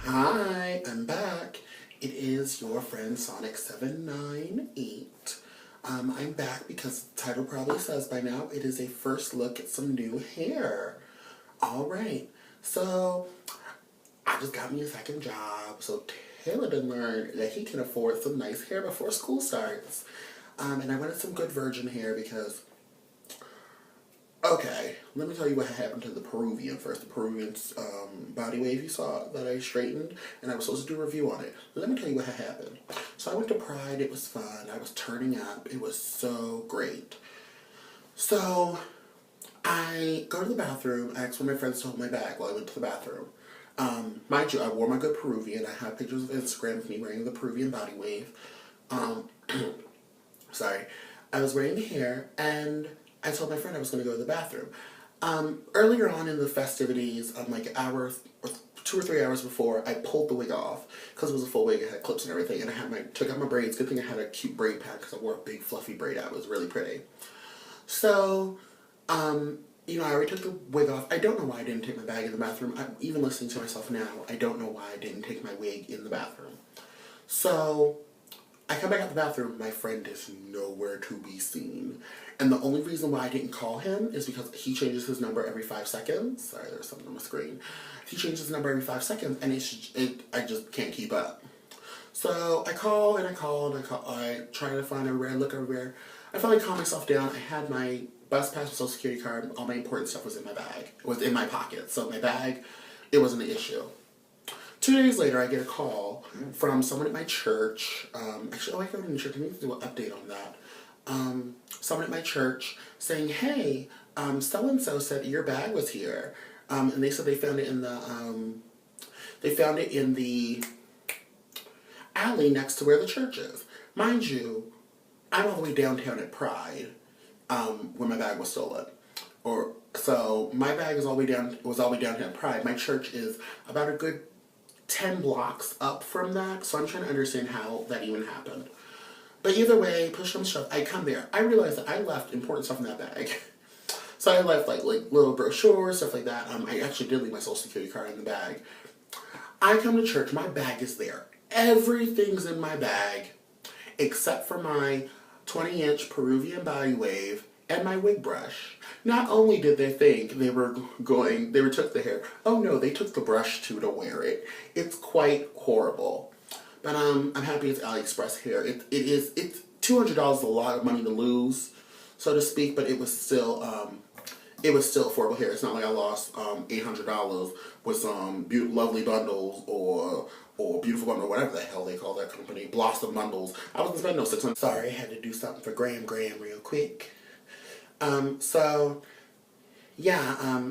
Hi, I'm back. It is your friend Sonic798. I'm back because the title probably says by now it is a first look at some new hair. Alright, so I just got me a second job, so Taylor done learn that he can afford some nice hair before school starts. And I wanted some good virgin hair because okay, let me tell you what happened to the Peruvian first. The Peruvian body wave you saw that I straightened, and I was supposed to do a review on it. Let me tell you what had happened. So I went to Pride, it was fun, I was turning up, it was so great. So I go to the bathroom, I asked one of my friends to hold my bag while I went to the bathroom. Mind you, I wore my good Peruvian, I have pictures of Instagram of me wearing the Peruvian body wave. Sorry. I was wearing the hair, and I told my friend I was going to go to the bathroom. Earlier on in the festivities, like an hour or 2 or 3 hours before, I pulled the wig off because it was a full wig. It had clips and everything, and I took out my braids. Good thing I had a cute braid pack because I wore a big fluffy braid out. It was really pretty. So, I already took the wig off. I don't know why I didn't take my bag in the bathroom. I'm even listening to myself now. I don't know why I didn't take my wig in the bathroom. So I come back out the bathroom, my friend is nowhere to be seen. And the only reason why I didn't call him is because he changes his number every 5 seconds. Sorry, there's something on my screen. He changes his number every 5 seconds, and I just can't keep up. So I call and I call and I call. I try to find everywhere, I look everywhere. I finally calm myself down. I had my bus pass, social security card, all my important stuff was in my bag. It was in my pocket. So my bag, it wasn't an issue. 2 days later, I get a call from someone at my church. Actually, I go to the church. I need to do an update on that. Someone at my church saying, "Hey, so-and-so said your bag was here," and they said they found it in the alley next to where the church is. Mind you, I'm all the way downtown at Pride, where my bag was stolen. So my bag was all the way downtown at Pride. My church is about a good 10 blocks up from that, so I'm trying to understand how that even happened. But either way, push comes to shove, I come there. I realize that I left important stuff in that bag. So I left like little brochures, stuff like that. I actually did leave my social security card in the bag. I come to church, my bag is there. Everything's in my bag except for my 20-inch Peruvian body wave and my wig brush. Not only did they think they took the hair, oh no, they took the brush too to wear it. It's quite horrible. But I'm happy it's AliExpress hair. It's $200 a lot of money to lose, so to speak, but it was still affordable hair. It's not like I lost $800 with some lovely bundles or Beautiful Bundle, whatever the hell they call that company, Blossom Bundles. I wasn't spending no $600. Sorry, I had to do something for Graham real quick. I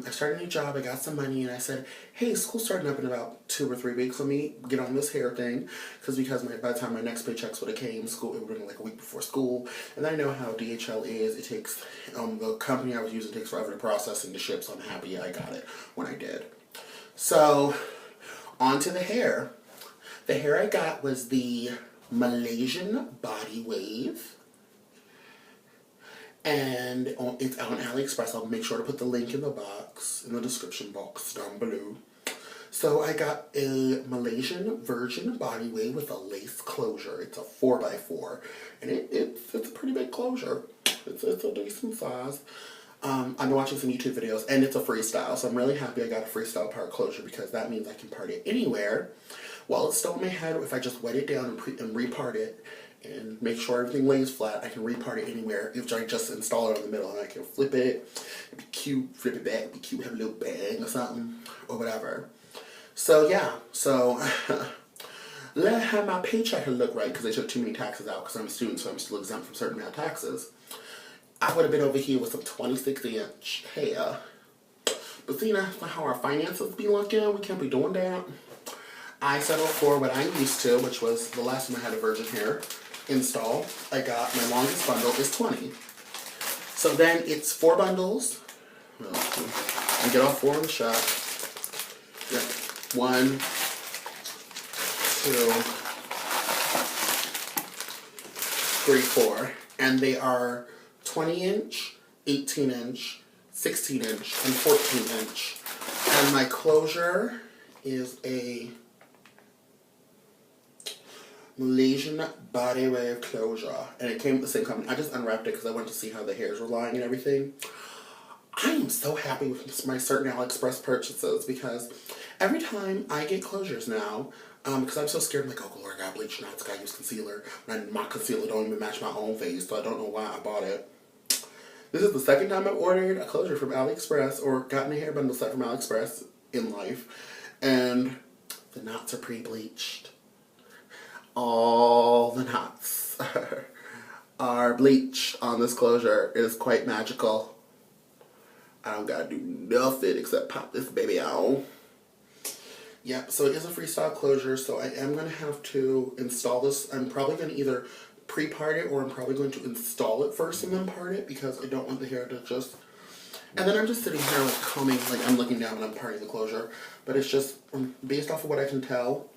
started a new job, I got some money, and I said, hey, school's starting up in about 2 or 3 weeks, let me get on this hair thing, because by the time my next paychecks would have came, it would have been like a week before school, and I know how DHL is, it takes, the company I was using takes forever to process and to ship, so I'm happy I got it when I did. So, on to the hair. The hair I got was the Malaysian body wave. And it's on AliExpress. I'll make sure to put the link in the description box down below. So I got a Malaysian virgin body wave with a lace closure. It's a 4x4, and it's a pretty big closure. It's a decent size. I've been watching some YouTube videos, and it's a freestyle, so I'm really happy I got a freestyle part closure because that means I can part it anywhere. While it's still in my head, if I just wet it down and repart it, and make sure everything lays flat, I can repart it anywhere. If I just install it in the middle, and I can flip it, it'd be cute, flip it back, be cute, have a little bang or something, or whatever. So yeah, let have my paycheck look right, because they took too many taxes out, because I'm a student, so I'm still exempt from certain amount of taxes. I would have been over here with some 26-inch hair. But see, that's not how our finances be looking. We can't be doing that. I settled for what I'm used to, which was the last time I had a virgin hair install. I got my longest bundle is 20. So then it's 4 bundles. Well, I get all 4 in the shot. Yeah. 1, 2, 3, 4. And they are 20-inch, 18-inch, 16-inch, and 14-inch. And my closure is a Malaysian body wave closure. And it came with the same company. I just unwrapped it because I wanted to see how the hairs were lying and everything. I am so happy with my certain AliExpress purchases because every time I get closures now, because I'm so scared, I'm like, oh, Lord, I gotta bleach now, I gotta use concealer. And my concealer don't even match my own face, so I don't know why I bought it. This is the second time I've ordered a closure from AliExpress or gotten a hair bundle set from AliExpress in life. And the knots are pre-bleached. All the knots are bleached on this closure. It is quite magical. I don't gotta do nothing except pop this baby out. Yep, so it is a freestyle closure, so I am going to have to install this. I'm probably going to either pre-part it or I'm probably going to install it first and then part it because I don't want the hair to just... And then I'm just sitting here like combing, like I'm looking down and I'm parting the closure. But it's just, based off of what I can tell,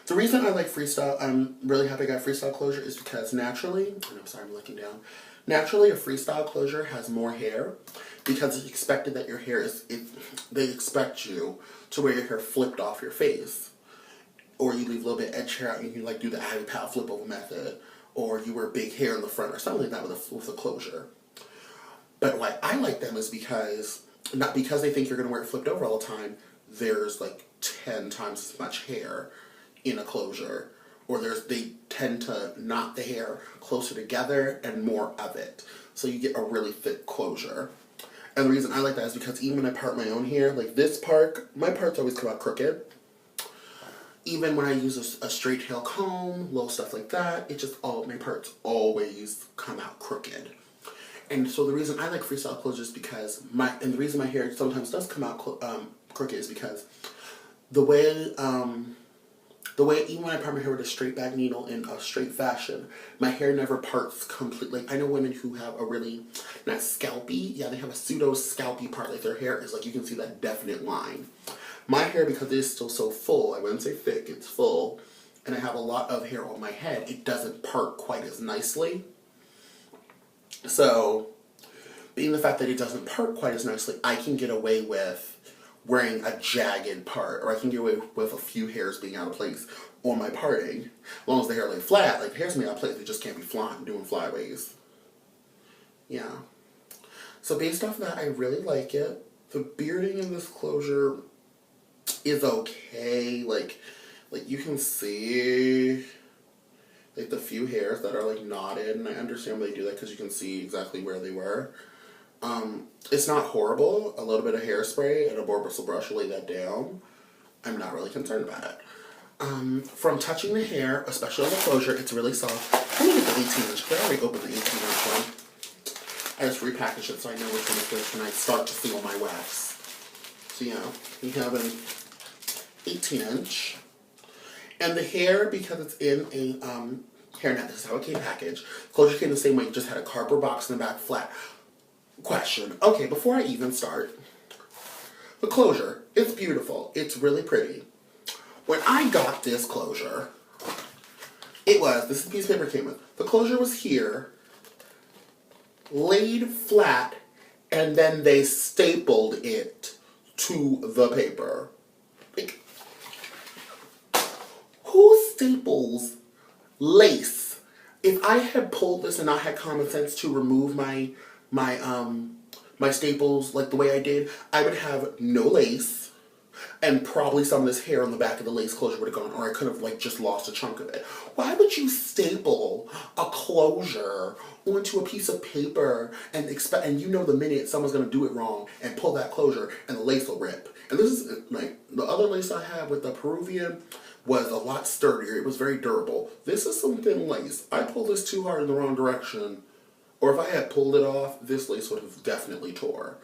the reason I like freestyle, I'm really happy I got freestyle closure is because naturally, and I'm sorry I'm looking down, naturally a freestyle closure has more hair because it's expected that your hair is, they expect you to wear your hair flipped off your face. Or you leave a little bit of edge hair out and you like do the Ivy Pow flip over method. Or you wear big hair in the front or something like that with a closure. But why I like them is because, not because they think you're going to wear it flipped over all the time, there's like 10 times as much hair in a closure. Or they tend to knot the hair closer together and more of it. So you get a really thick closure. And the reason I like that is because even when I part my own hair, like this part, my parts always come out crooked. Even when I use a straight tail comb, little stuff like that, it just my parts always come out crooked. And so the reason I like freestyle closure is because and the reason my hair sometimes does come out crooked is because the way even when I part my hair with a straight back needle in a straight fashion, my hair never parts completely. Like, I know women who have a really, not scalpy, yeah, they have a pseudo scalpy part. Like their hair is like, you can see that definite line. My hair, because it is still so full, I wouldn't say thick, it's full, and I have a lot of hair on my head, it doesn't part quite as nicely. So, being the fact that it doesn't part quite as nicely, I can get away with wearing a jagged part, or I can get away with a few hairs being out of place on my parting. As long as the hair lay flat, like the hair's being out of place, it just can't be flying, doing flyaways. Yeah. So based off of that, I really like it. The bearding in this closure is okay. Like you can see like the few hairs that are like knotted, and I understand why they do that because you can see exactly where they were. It's not horrible. A little bit of hairspray and a boar bristle brush will lay that down. I'm not really concerned about it. From touching the hair, especially on the closure, it's really soft. Let me get the 18-inch, because I already opened the 18-inch one. I just repackaged it so I know which one is which when I start to seal my wax. So yeah, you have an 18-inch. And the hair, because it's in a hairnet, this is how it came packaged. Closure came the same way, you just had a cardboard box in the back flat. Question. Okay, before I even start, the closure, it's beautiful. It's really pretty. When I got this closure, this is the piece of paper it came with. The closure was here, laid flat, and then they stapled it to the paper. Like, who staples lace? If I had pulled this and I had common sense to remove my staples like the way I did, I would have no lace, and probably some of this hair on the back of the lace closure would have gone, or I could have like just lost a chunk of it. Why would you staple a closure onto a piece of paper and expect, and you know the minute someone's gonna do it wrong and pull that closure and the lace will rip? And this is like the other lace I had with the Peruvian was a lot sturdier. It was very durable. This is some thin lace. I pulled this too hard in the wrong direction, or if I had pulled it off, this lace would have definitely tore.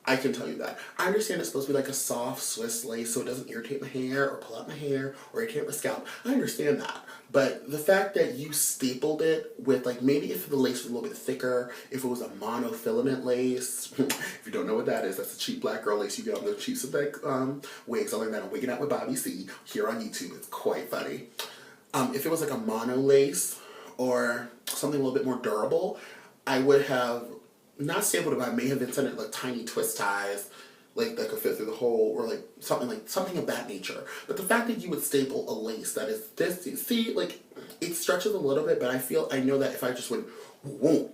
I can tell you that. I understand it's supposed to be like a soft Swiss lace so it doesn't irritate my hair or pull out my hair or irritate my scalp. I understand that. But the fact that you stapled it with, like, maybe if the lace was a little bit thicker, if it was a monofilament lace, if you don't know what that is, that's a cheap black girl lace you get on the cheap synthetic wigs. I learned that on Wigging Out with Bobby C here on YouTube. It's quite funny. If it was like a mono lace or something a little bit more durable, I would have not stapled it, but I may have intended like tiny twist ties like that could fit through the hole, or like something of that nature. But the fact that you would staple a lace that is this, you see, like it stretches a little bit, but I know that if I just went, whoa,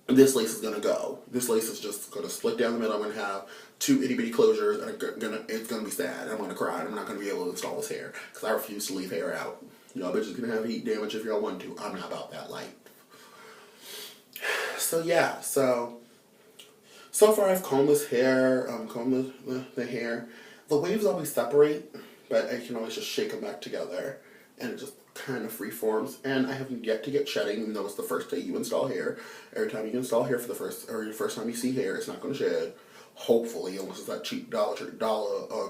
this lace is gonna go. This lace is just gonna split down the middle. I'm gonna have two itty bitty closures, and it's gonna be sad. I'm gonna cry. And I'm not gonna be able to install this hair because I refuse to leave hair out. Y'all bitches can have heat damage if y'all want to. I'm not about that life. So yeah, so far I've combed this hair, combed the hair. The waves always separate, but I can always just shake them back together, and it just kind of freeforms. And I have yet to get shedding, even though it's the first day you install hair. Every time you install hair for the first time you see hair, it's not going to shed. Hopefully, unless it's that cheap dollar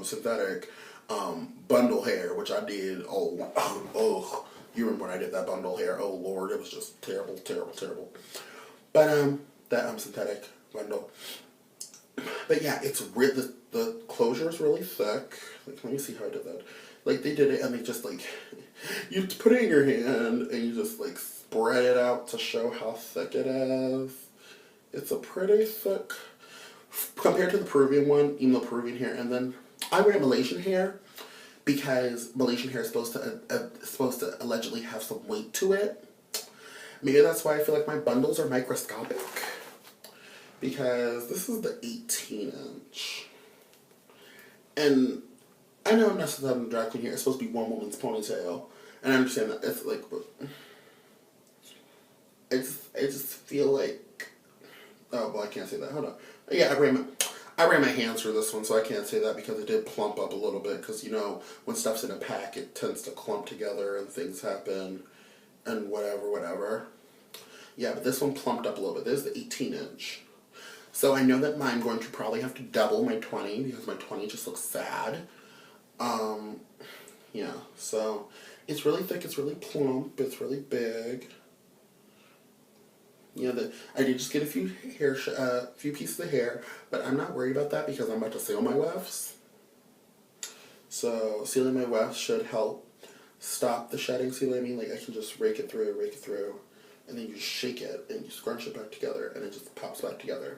synthetic bundle hair, which I did. Oh, you remember when I did that bundle hair? Oh Lord, it was just terrible, terrible, terrible. But that synthetic bundle. But yeah, it's the closure is really thick. Like, let me see how I did that. Like, they did it, and they just like, you put it in your hand and you just like spread it out to show how thick it is. It's a pretty thick compared to the Peruvian one, even though Peruvian hair. And then I wear Malaysian hair because Malaysian hair is supposed to allegedly have some weight to it. Maybe that's why I feel like my bundles are microscopic. Because this is the 18-inch. And I know I'm not supposed to have a drag queen here. It's supposed to be one woman's ponytail. And I understand that. It's like, but I just feel like, oh, well, I can't say that. Hold on. Yeah, I ran my hands through this one, so I can't say that because it did plump up a little bit. Because, you know, when stuff's in a pack, it tends to clump together and things happen and whatever. Yeah, but this one plumped up a little bit. This is the 18-inch. So I know that I'm going to probably have to double my 20 because my 20 just looks sad. Yeah, so it's really thick, it's really plump, it's really big. Yeah, I did just get a few few pieces of hair, but I'm not worried about that because I'm about to seal my wefts. So sealing my wefts should help stop the shedding. See what I mean? Like, I can just rake it through, and then you shake it and you scrunch it back together, and it just pops back together.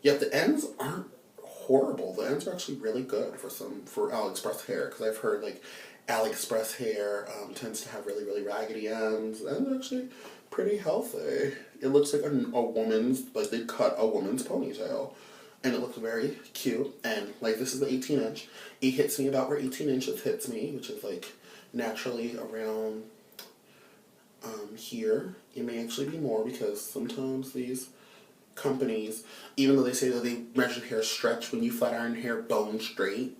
Yet the ends aren't horrible. The ends are actually really good for AliExpress hair, because I've heard like AliExpress hair tends to have really, really raggedy ends, and they're actually pretty healthy. It looks like a woman's, like they cut a woman's ponytail, and it looks very cute. And like, this is the 18-inch. It hits me about where 18 inches hits me, which is like naturally around here. It may actually be more because sometimes these companies, even though they say that they measure hair stretch, when you flat iron hair bone straight,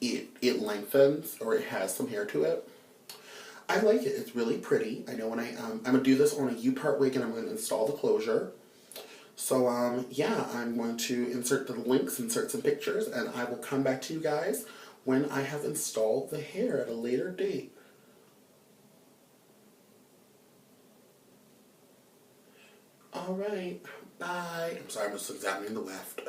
it lengthens, or it has some hair to it. I like it. It's really pretty. I know when I'm gonna do this on a U-part wig, and I'm gonna install the closure. So yeah, I'm going to insert the links, insert some pictures, and I will come back to you guys when I have installed the hair at a later date. Alright, bye. I'm sorry, I'm just examining the weft.